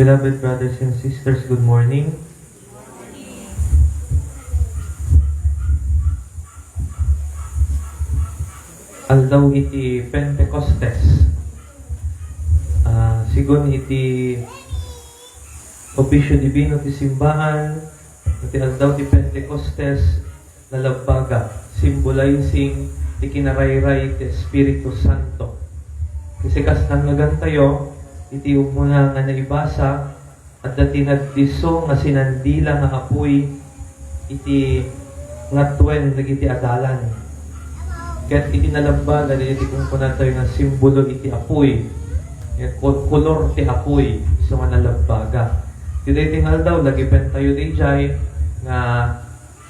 Beloved brothers and sisters, good morning. Aldaw iti Pentecostes. Sigon iti Opisyo Divino ti simbahan, iti aldaw ti Pentecostes lalabbaga, symbolizing ti kinarayray ti Espiritu Santo. Kasi kas nangagan tayo, iti umuna nga naibasa, at dati nagdiso nga sinandila nga apoy, iti ngatwen nagiti adalan. Kaya't iti nalabbaga, iti kung kuna tayo nga simbolo iti apoy, kolor ti apoy, so nga nalabbaga. Iti tingal daw, lagipen tayo di jay, nga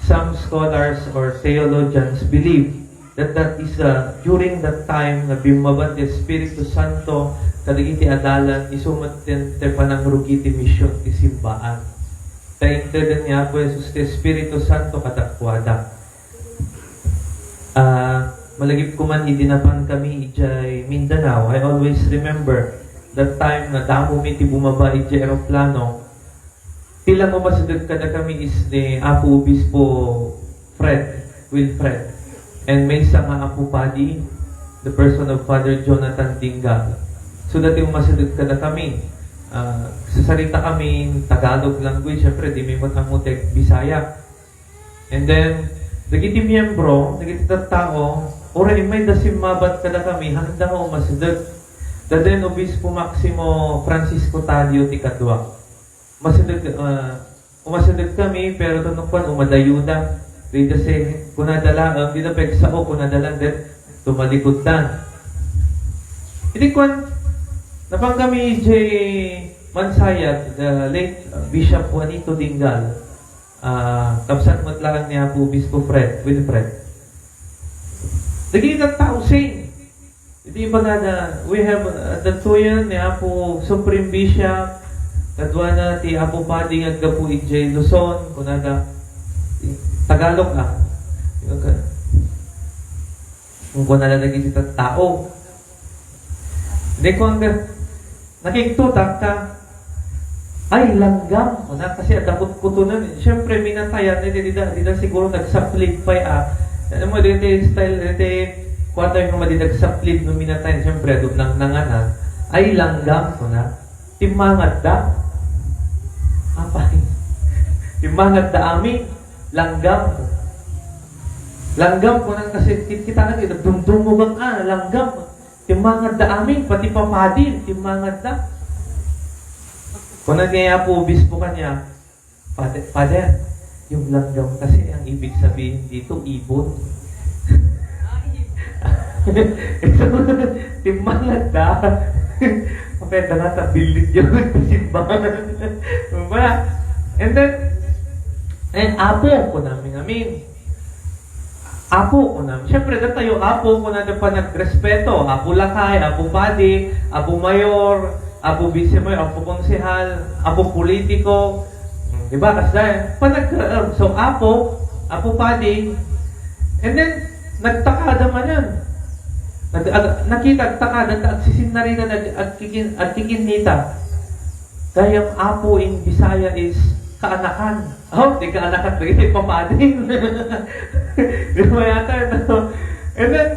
some scholars or theologians believe that is during that time na bimabat ti Espiritu Santo kadagiti adalan isumat ti panangrugi ti misyon ti simbaan. Taintedan niya po Jesus ti Espiritu Santo kadakwada. Malagip ko man idinapan kami ijay Mindanao. I always remember that time na damo mi ti bumaba ijay aeroplano. Tila mo masidag kada kami is ni Apo Obispo Wilfred. And may isa nga Apo Padi, the person of Father Jonathan Dingal. So dati umasidag kada kami. Sasarita kami Tagalog language, syempre di may matang-mutek Bisaya. And then, nagiti miyembro, nagiti tao, oray may dasimabat kada kami, handa nga umasidag. Daden Obispo Maximo Francisco Tadio ti kadwa. Umasidag kami, pero tanong umadayuda. Di kasi, kunadala, di na pegsao, kunadalan din, tumalikod Hindi kwan, napang kami J. Mansayat, the late Bishop Juanito Dingal, kapsat matlaang niya po Bispo Wilfred. Naging ang tao sing. Hindi ba na, we have the tuyan niya po Supreme Bishop, kadwa na ti Apo Pading at Gapu J. Luzon, kunada, Tagalog kung nalalagay dito tao. Hindi ko nakiktutak ka, ay langgam ko na kasi adakot ko to na. Siyempre, minatayan, hindi siguro nagsaplid pa Alam mo, dito style, dito kwarta yung mga nagsaplid no minatayan. Siyempre, doon nang nanganan, ay langgam ko na. Timangat da. Apa? Timangat da amin. Langgam ko. Langgam ko na kasi kita na dito. Dumdumugang langgam. Timangad da amin, pati papadin, timangad da. Kung nagyaya po, obispo kanya, Father, yung langgam kasi ang ibig sabihin dito, ibon. Timangad da. Pwede na tabilid yung simbahan. And then, apo ko namin Apo ko namin. Siyempre, na tayo, apo ko na pa nagrespeto. Apo Lakay, Apo Padi, Apo Mayor, Apo Vice Mayor, Apo Konsehal, Apo Politiko. Diba? Kasi so, Apo Padi. And then, nagtakada man yan. Nakita, takada, agsisin na rin na agkikinita. Kaya ang Apo in Bisaya is kaanakan. Di kaanakan. Hindi papading. Di ba yata? And then,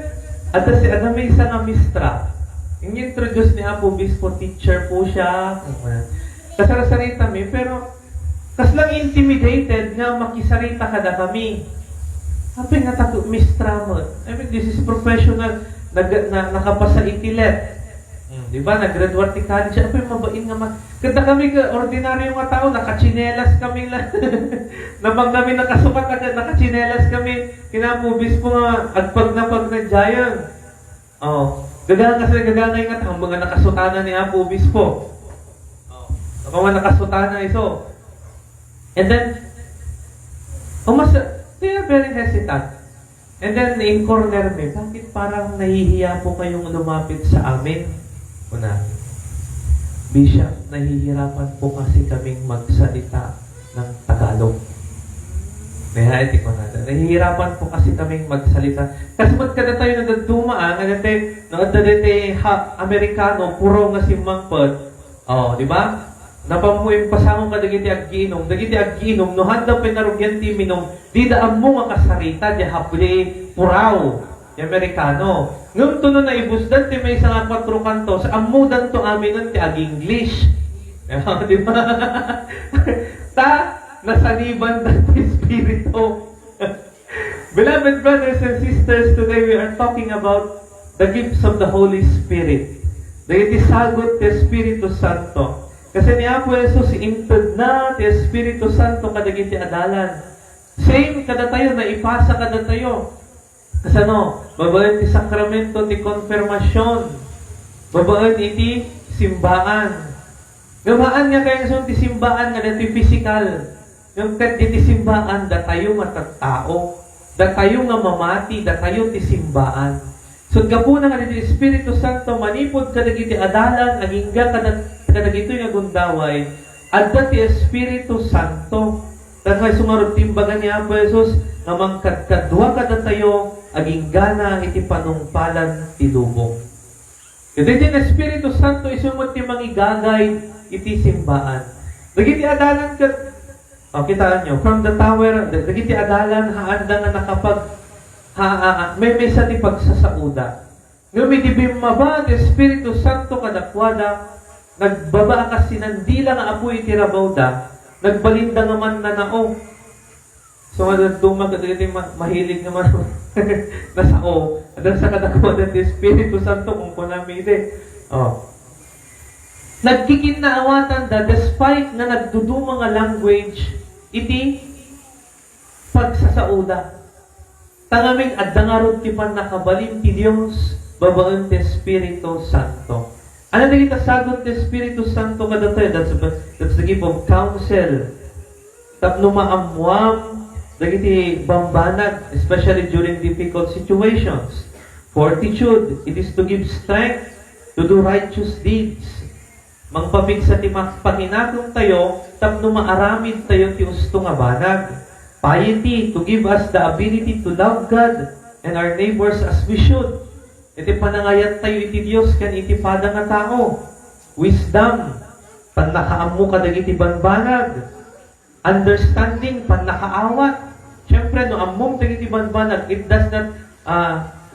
at si may isang amistra. Yung introduce ni Apo Bispo, teacher po siya. Kasarasarita mi, pero lang intimidated nga makisarita ka na kami. Sabi nga tako, mistra mo. I mean, this is professional. Nakapasa itilet. Di ba? Nag-graduate ti college. Apa yung mabain nga Kanta kami, ordinaryo mga tao, nakachinelas kami lang. Nabang kami nakasukat, nakachinelas kami. Kinapubis po nga, agpag na jayan. Gagangay nga tao, mga nakasutana ni Apo Obispo. Mga nakasutana iso. And then, they are very hesitant. And then, in corner me, bakit parang nahihiya po kayong lumapit sa amin? Bishop, nahihirapan po kasi kaming magsalita ng Tagalog. Nahihirapan po kasi kaming magsalita. Kasi magkada tayo nagdumaan, nagdadete Amerikano, puro nga si Mangpad. Di ba? Napamuin pasamong kadagiti aggiinom, dagiti aggiinom, no handa pinarugyan ti minom, di daan mo nga kasarita, di hapli puraw, di Amerikano. Ngum to na ibusdan ti may isang 4 kantos, amudan to amin ti ag-English. Di ba? Ta, nasaniban na ti Espiritu. Beloved brothers and sisters, today we are talking about the gifts of the Holy Spirit. Dahil sagot ti Espiritu Santo. Kasi ni Apo Jesus, intod na ti Espiritu Santo kadagiti adalan. Same kada tayo, na ipasa kada tayo. Kasi babaen ti sakramento ti konfirmasyon. Babaen iti simbaan. Gamaan nga kayo ti simbaan nga ti physical. Yung kat ti simbaan, da tayo matatao. Da tayo nga mamati, da tayo ti simbaan. So gapuna nga ti Espiritu Santo, manipod kadagiti adalan, agingga kadagito nga gundaway, adda ti Espiritu Santo. Dahil sumarod timbagan ni Apo Jesus, nga mangkadkadwa kada tayo, aginggana iti panungpalan ti lubong. Iti ti Espiritu Santo, isumot ti mangigagay iti simbaan. Dagiti adalan kitaan nyo, from the tower, dagiti adalan, haanda nga nakapag, may sa ti pagsasauda. Ngumidibim maba, ti Espiritu Santo kadakwada, nagbaba ka sinandila nga apoy iti rabawda, nagbalinda nga man na nao. So, dumag, dagiti mahilig naman nasao. Adang sa kadakwada ti Espiritu Santo, kung kunamide. Nagkikinaawatan da, despite na nagduduma nga language, iti pagsasauda. Tangaming addangarod ti pan nakabalin ti Dios babaen ti Espiritu Santo. Ano na kita sagot ti Espiritu Santo kada tayo? That's the gift of counsel. Tapno maamuam dagiti bambanag, especially during difficult situations. Fortitude, it is to give strength to do righteous deeds. Mangpabigsa ti pakinatong tayo, tapno maaramid tayo ti usto nga banag. Piety, to give us the ability to love God and our neighbors as we should. Iti panangayat tayo iti Diyos, kan iti pada nga tao. Wisdom, pan nakaammo kadagiti banbanag. Understanding, pan nakaawat. Siyempre, no ammom dagiti banbanag, it does not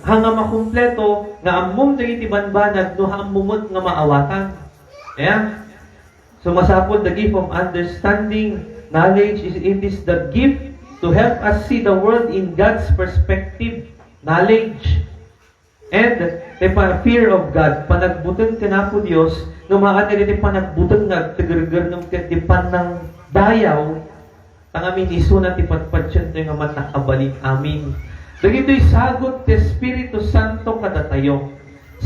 hanga makumpleto, nga ammom dagiti banbanag, no hammumot nga maawatan. Yeah? So masapod the gift of understanding, knowledge, it is the gift to help us see the world in God's perspective, knowledge, and the fear of God. Panagbutan ka na po Diyos, numaan na rin panagbutan nga, tigar-gar ng katipan ng dayaw, tangamin iso na tipatpatsyan tayo nga man nakabalik amin. Dagito'y sagot ti Espiritu Santo kada tayo.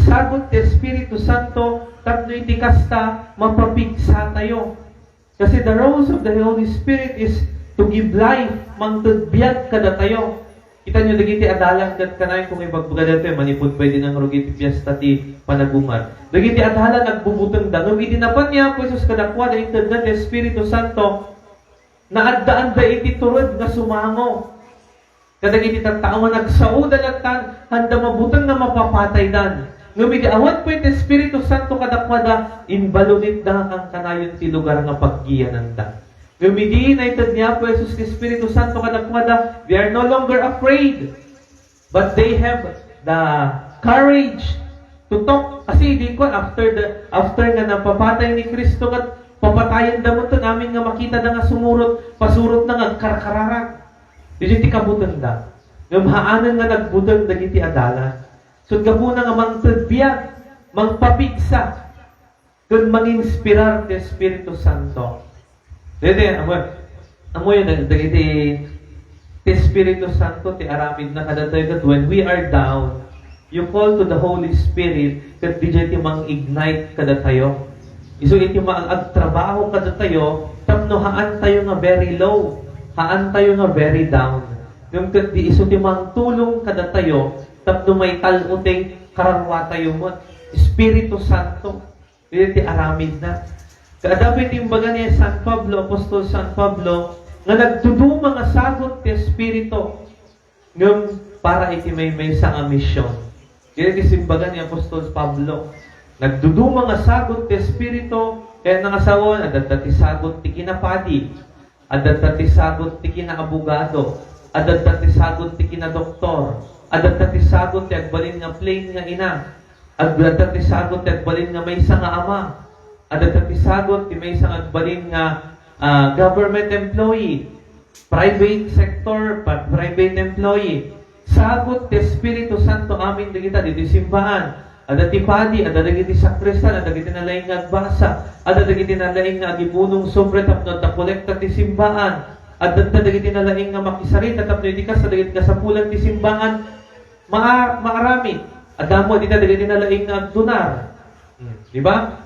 Sagot ti Espiritu Santo, tapno iti kasta, mapapigsa tayo. Kasi the roles of the Holy Spirit is to give life, mangtudbiyat kada tayo. Kita nyo, dagiti adalan kat kanay kung ibagbaga dito, manipod pwede ng rugiti piyesta ti panagungan. Dagiti adalan, nagbubutang da. Nung itinapan niya po Jesus kadakwa, na intad na ti Espiritu Santo, naadaan da iti turod na sumango. Kadagiti tattao nagsauda latan, handa mabutang na mapapatay dan. Ngumidi awat po iti Espiritu Santo kadakwada, inbalunit da ang kanayon ti lugar nga paggiyanan da. Ngumidi na itad niya po Jesus ti Espiritu Santo kadakwada, they are no longer afraid, but they have the courage to talk. Kasi di ko, after nga napapatay ni Kristo kat papatayan da mo to namin nga makita da nga sumurot, pasurot na nga karkararag. Di ti kabutan da. Ngumhaanan nga nagbutang dagiti adalan. So, gabuna nga mangtadbiyag, mangpapigsa, kung manginspirar ti Espiritu Santo. Dito, amo yun, dagiti ti Espiritu Santo, ti aramid na kadatoy kat when we are down, you call to the Holy Spirit, kat di ti mang-ignite kadatayo. Iso iti mag-agtrabaho kadatayo, tapno haan tayo nga very low, haan tayo nga very down. Yung kat di iso ti mang-tulong kadatayo, tapno may taluteng kararwa tayo mo. Espiritu Santo. Dito ti aramid na. Kadapit yung baga niya San Pablo, Apostol San Pablo, nga nagduduma nga sagot ti Espiritu ngam para iti may sa nga misyon. Dito ti simbaga ni Apostol Pablo. Nagduduma nga sagot ti Espiritu kaya nangasawon, adat ti sagot ti kinapadi, adat ti sagot ti kinaabogado, adat ti sagot ti kinadoktor, adat ti sagot ti agbalin nga plain nga ina, adat ti sagot ti agbalin nga maysa nga ama, adat ti sagot ti maysa nga agbalin nga government employee, private sector, private employee. Sagot ti Espiritu Santo amin dagita dito simbahan. Ada ti padi, ada dagiti sakristan, ada dagiti nalaing nga agbasa, ada dagiti nalaing nga agibunong sobre tapno da kolekta ti simbahan, ada dagiti nalaing nga makisari tapno iti kas dagiti kasapulan ti simbahan. Maarami. Ada mo dita dagiti nalaing nga agdunar. Di ba?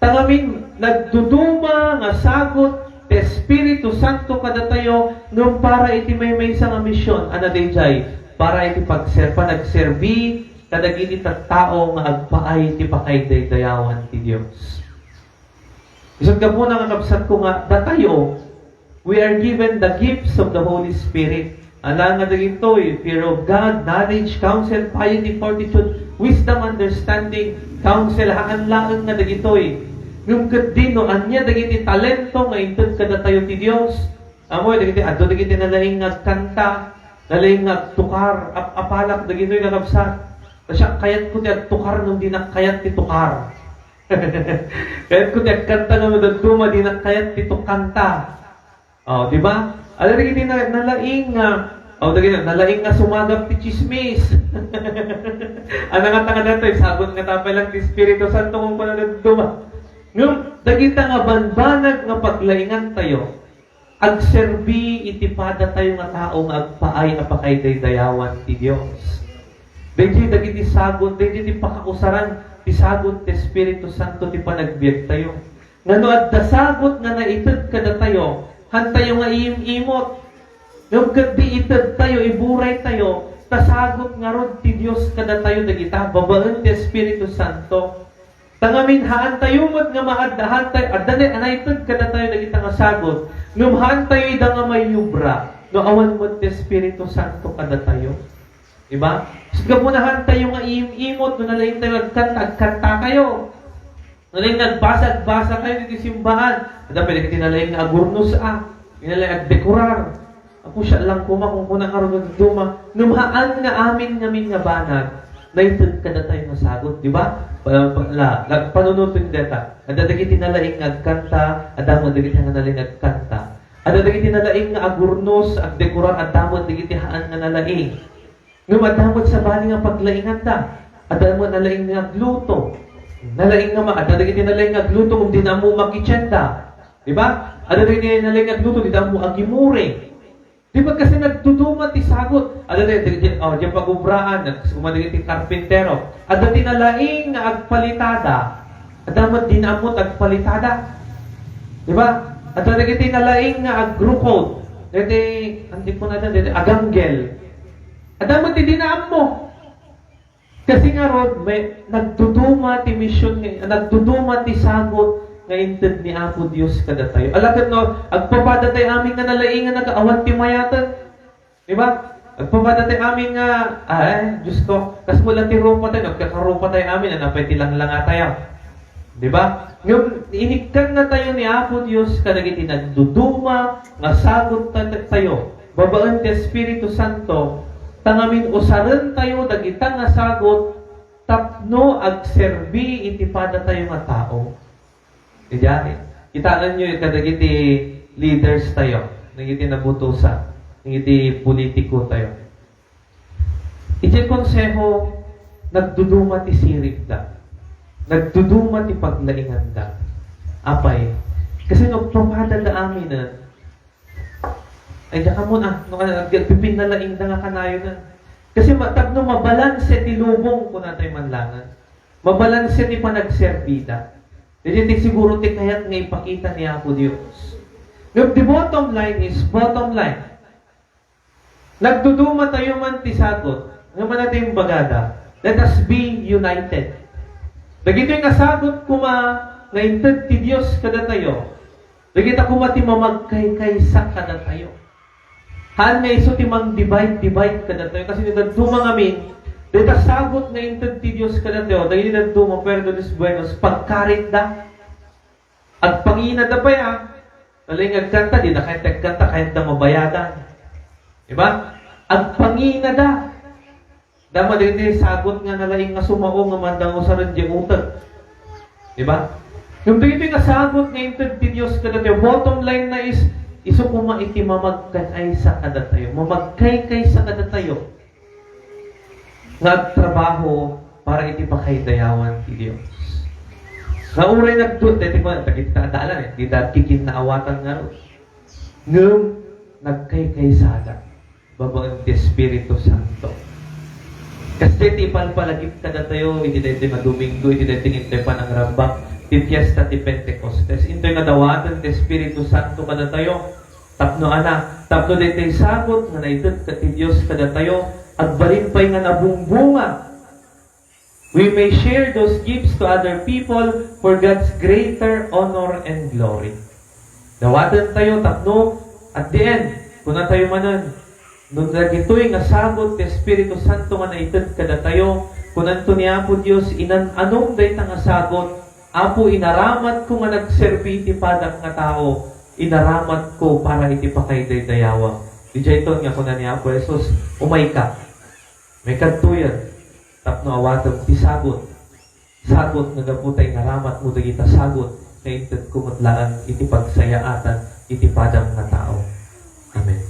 Tangamin nagduduma nga sagot ti Espiritu Santo kada tayo ngem para iti maysa nga misyon ana dayjay para iti panagserbi kadagiti tattao nga agpaay ti pakaydayawan ti Dios. Isod ka po nga kabsat ko nga datayo we are given the gifts of the Holy Spirit. Ala nga dagitoy fear of God, knowledge, counsel, piety, fortitude, wisdom, understanding, counsel, haanlaan nga dagitoy. Yung kadino anya dagiti talento nga inted kada tayo ti Dios. Amoy dagiti adto dagiti nalaing nga kanta, nalaing nga tukar, apalak dagitoy nga kabsat. Kasi kayat ko ti tukar nung di nakayat ti tukar. Kayat ko ti kanta nung daduma di nakayat ti tukanta. Oh, di ba? Ala dagiti nalaing nga nalaing nga sumagap ti chismis. Ano nga tanga datoy sagot nga tapay lang ti Espiritu Santo kung kuno daduma. Nung dagita nga banbanag nga paglaingan tayo, agserbi itipada tayo nga tao nga agpaay apakaydayawan ti Dios. Dagiti sagot, dagiti pakakusaran ti sagot ti Espiritu Santo ti panagbiag tayo. Ngano adda sagot nga naited kada tayo, hantayo nga imot. Ngam kaddi ited tayo, iburay tayo, tasagot nga rod ti Dios kada tayo dagita, babaen ti Espiritu Santo. Tangamin haan tayo mo't nga maaddahan tayo, adda anaited kada tayo dagita nga sagot. Ngam haan tayo ida nga may yubra, no awan mo't ti Espiritu Santo kada tayo. Diba? Gamunahan tayo nga imot, no nalaing tayo agkanta kayo. Nalaing nagbasa kayo dito simbahan. Ada pwede nalaing agurnos nalaing agdekorar. Ako siya lang kung kunang araw nagduma. Numaan nga amin nga banag, naited ka na tayo nasagot. Diba? Panunutin deta. Ada dagiti nalaing agkanta, ada mo dagiti nga nalaing agkanta. Ada dagiti nalaing nga agurnos, agdekorar, ada mo dagiti haan nga nalaing. Ngam adamot sa bali nga paglaingan ta. Adamot nalaing nga gluto. Nalaing nga adagiti nalaing nga gluto kung di na mo makitsenda. Di ba? Adagiti nalaing nga gluto di na mo agimure. Di ba kasi nagtutuma ti sagot. Adagiti diyan pagubraan, kumadagiti karpintero. Adagiti nalaing nga agpalitada. Adamot di na mo agpalitada. Di ba? Adagiti nalaing nga agrukod. Dati andi ko na dati aganggel. Adamot ti dinaam mo. Kasi nga rod, may nagduduma ti mission, nagduduma ti sagot nga inted ni Apo Dios kada tayo. Alagad no, agpapada tayo amin nga nalaingan nagaawan ti mayatan. Di ba? Agpapada tayo amin nga, Diyos ko, kas mula ti rupa tayo, nagkakarupa tayo amin, anapay ti lang tayo. Di ba? Ngayon, inikkan na tayo ni Apo Dios kadagiti nagduduma nga sagot tayo. Babaan ti Espiritu Santo, tangamin usaran tayo dagita nga sagot tapno agserbi itipada tayo nga tao. Diyan. Kitaan nyo kadagiti leaders tayo, nagiti nabutusa, nagiti politiko tayo. Iti konseho nagduduma ti sirip da. Nagduduma ti paglaingan da. Apay. Kasi nagpapada da amin na ay daka mo na, pipinalaing na nga kanayo na. Kasi tapno mabalanse ti lubong kung natin manlangan. Mabalanse ti panagserbida. Hindi siguro ti kayat nga ipakita ni Apo Dios. The bottom line is, bottom line. Nagduduma tayo man ti sagot. Naman natin yung bagada. Let us be united. Dagito yung nasagot kuma nga inted ti Dios kada tayo. Dagita kuma ti mamagkay-kaysa kada tayo. Han nga iso ti mang divide kada tayo. Kasi nagduma ngamin, dito sagot nga inted ti Dios kada tayo. Dagiti nagduma, pero doon is buenos, pagkarit da. pangina da pa ya. Taling agkanta, di na kahit agkanta, kahit na mabayadan. Diba? Ang pangina da. Dama din sagot nga nalaing nga sumao nga mandang usaran di utag. Diba? Yung dito nga sagot nga intod ti Diyos kada tayo. Bottom line na is, iso kuma iti mamagkay sa kada tayo. Mamagkay kay sa kada tayo. Nagtrabaho para iti pakaydayawan ti Diyos. Nga uray nagtut, dito ko, kita adaalan eh, di dati kinaawatan nga ron. Ngam, nagkay-kaysada, babang ti Espiritu Santo. Kasi ti palpalagip kada tayo, iti dati maduminggo, iti dati ngintay pa ng rambak, ti fiesta ti Pentecostes. Ito yung nadawatan ti Espiritu Santo kada tayo. Tapno tapno dati sagot, nga naitut ka ti Diyos kada tayo, at balimpay nga nabumbunga. We may share those gifts to other people for God's greater honor and glory. Dawatan tayo, tapno, at the end, kung na tayo manan, nung nagito'y nga sagot, ti Espiritu Santo nga naitid kada tayo, kung nanto niya po Diyos, anong day nga sagot, apo inaramat ko nga nagserbi iti padak nga tao, inaramat ko para iti pakayday dayawa. Di ito nga kung na niya po, Jesus, umay ka. May kantuyan. Tapno awatag ti sagot. Sagot nga gaputay ngaramat mo dagita sagot na intad kumutlaan iti pagsayaatan iti padang nga tao. Amen.